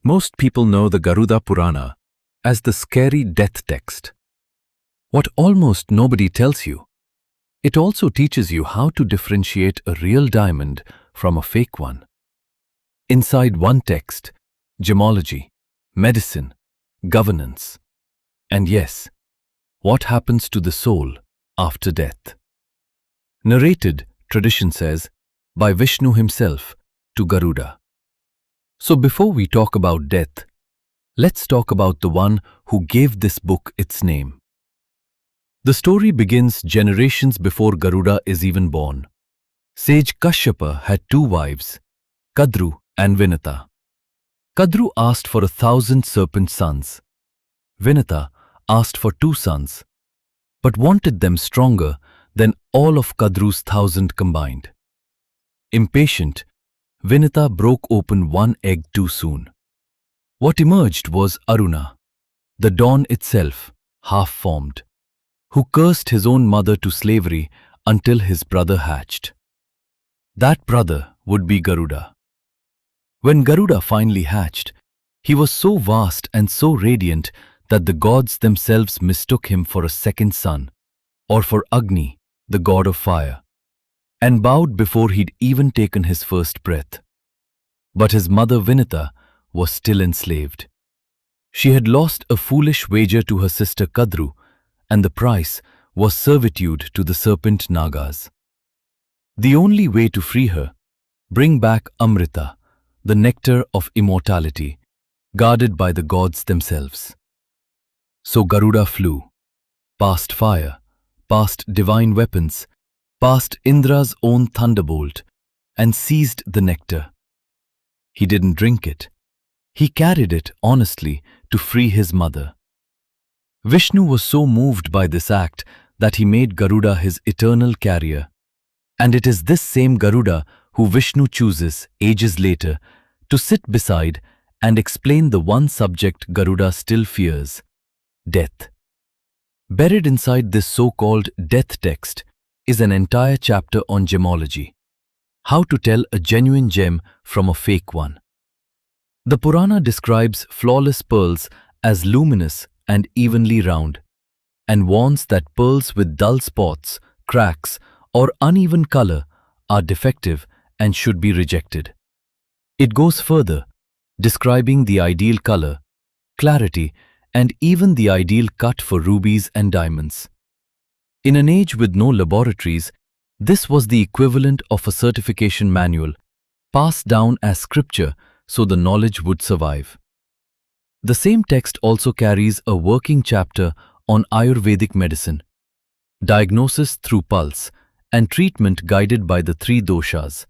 Most people know the Garuda Purana as the scary death text. What almost nobody tells you, it also teaches you how to differentiate a real diamond from a fake one. Inside one text, gemology, medicine, governance, and yes, what happens to the soul after death. Narrated, tradition says, by Vishnu himself to Garuda. So before we talk about death, let's talk about the one who gave this book its name. The story begins generations before Garuda is even born. Sage Kashyapa had two wives, Kadru and Vinata. Kadru asked for 1,000 serpent sons. Vinata asked for 2 sons, but wanted them stronger than all of Kadru's 1,000 combined. Impatient, Vinata broke open one egg too soon. What emerged was Aruna, the dawn itself, half-formed, who cursed his own mother to slavery until his brother hatched. That brother would be Garuda. When Garuda finally hatched, he was so vast and so radiant that the gods themselves mistook him for a second son, or for Agni, the god of fire, and bowed before he'd even taken his first breath. But his mother Vinata was still enslaved. She had lost a foolish wager to her sister Kadru, and the price was servitude to the serpent Nagas. The only way to free her, bring back Amrita, the nectar of immortality, guarded by the gods themselves. So Garuda flew, past fire, past divine weapons, past Indra's own thunderbolt, and seized the nectar. He didn't drink it. He carried it honestly to free his mother. Vishnu was so moved by this act that he made Garuda his eternal carrier. And it is this same Garuda who Vishnu chooses, ages later, to sit beside and explain the one subject Garuda still fears: death. Buried inside this so-called death text is an entire chapter on gemology, how to tell a genuine gem from a fake one. The Purana describes flawless pearls as luminous and evenly round, and warns that pearls with dull spots, cracks, or uneven color are defective and should be rejected. It goes further, describing the ideal color, clarity, and even the ideal cut for rubies and diamonds. In an age with no laboratories, this was the equivalent of a certification manual, passed down as scripture so the knowledge would survive. The same text also carries a working chapter on Ayurvedic medicine, diagnosis through pulse, and treatment guided by the 3 doshas,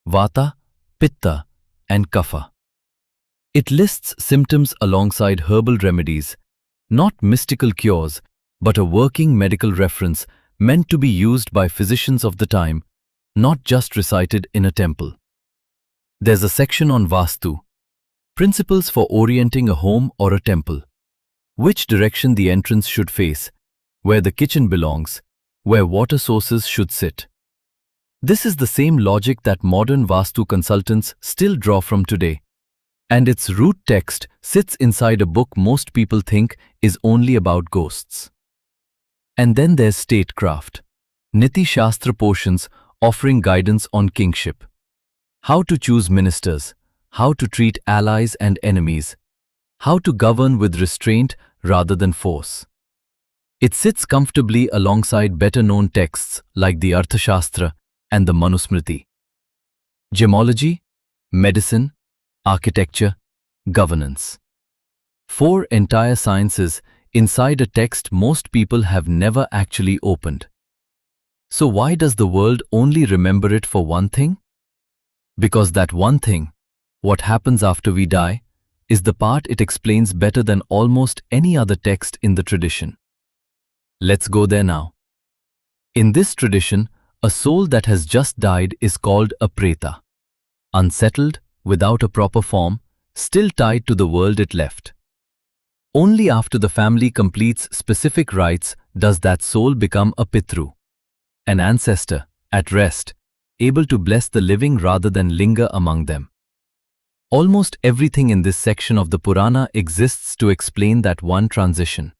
Vata, Pitta, and Kapha. It lists symptoms alongside herbal remedies, not mystical cures, but a working medical reference meant to be used by physicians of the time, not just recited in a temple. There's a section on Vastu, principles for orienting a home or a temple, which direction the entrance should face, where the kitchen belongs, where water sources should sit. This is the same logic that modern Vastu consultants still draw from today, and its root text sits inside a book most people think is only about ghosts. And then there's Statecraft, Niti Shastra portions offering guidance on kingship, how to choose ministers, how to treat allies and enemies, how to govern with restraint rather than force. It sits comfortably alongside better-known texts like the Arthashastra and the Manusmriti. Gemology, medicine, architecture, governance. 4 entire sciences inside a text most people have never actually opened. So why does the world only remember it for one thing? Because that one thing, what happens after we die, is the part it explains better than almost any other text in the tradition. Let's go there now. In this tradition, a soul that has just died is called a Preta, unsettled, without a proper form, still tied to the world it left. Only after the family completes specific rites does that soul become a Pitru, an ancestor, at rest, able to bless the living rather than linger among them. Almost everything in this section of the Purana exists to explain that one transition.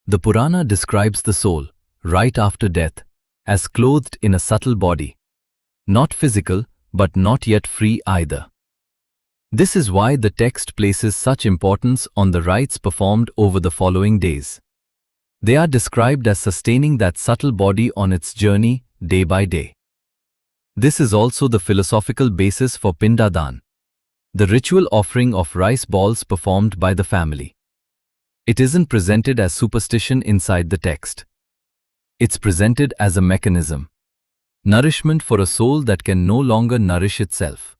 The Purana describes the soul, right after death, as clothed in a subtle body. Not physical, but not yet free either. This is why the text places such importance on the rites performed over the following days. They are described as sustaining that subtle body on its journey day by day. This is also the philosophical basis for Pindadan, the ritual offering of rice balls performed by the family. It isn't presented as superstition inside the text. It's presented as a mechanism, nourishment for a soul that can no longer nourish itself.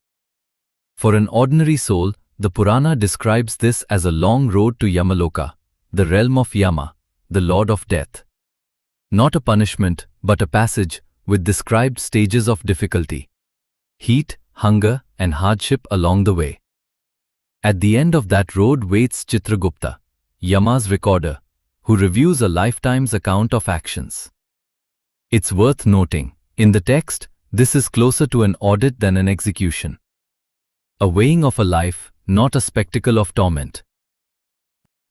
For an ordinary soul, the Purana describes this as a long road to Yamaloka, the realm of Yama, the lord of death. Not a punishment, but a passage with described stages of difficulty, heat, hunger, and hardship along the way. At the end of that road waits Chitragupta, Yama's recorder, who reviews a lifetime's account of actions. It's worth noting, in the text, this is closer to an audit than an execution. A weighing of a life, not a spectacle of torment.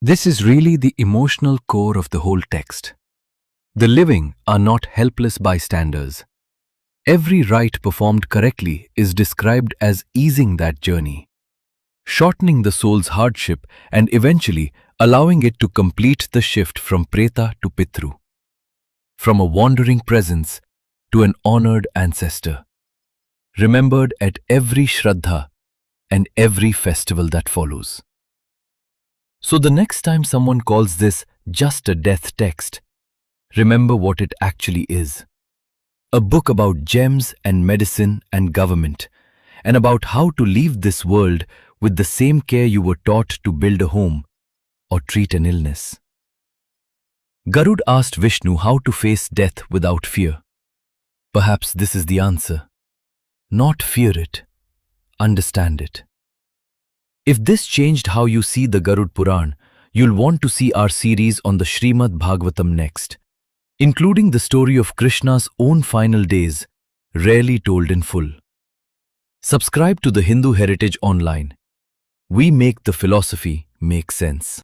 This is really the emotional core of the whole text. The living are not helpless bystanders. Every rite performed correctly is described as easing that journey, shortening the soul's hardship and eventually allowing it to complete the shift from Preta to Pitru, from a wandering presence to an honored ancestor, remembered at every Shraddha and every festival that follows. So the next time someone calls this just a death text, remember what it actually is. A book about gems and medicine and government, and about how to leave this world with the same care you were taught to build a home or treat an illness. Garuda asked Vishnu how to face death without fear. Perhaps this is the answer. Not fear it, understand it. If this changed how you see the Garuda Purana, you'll want to see our series on the Srimad Bhagavatam next, including the story of Krishna's own final days, rarely told in full. Subscribe to the Hindu Heritage Online. We make the philosophy make sense.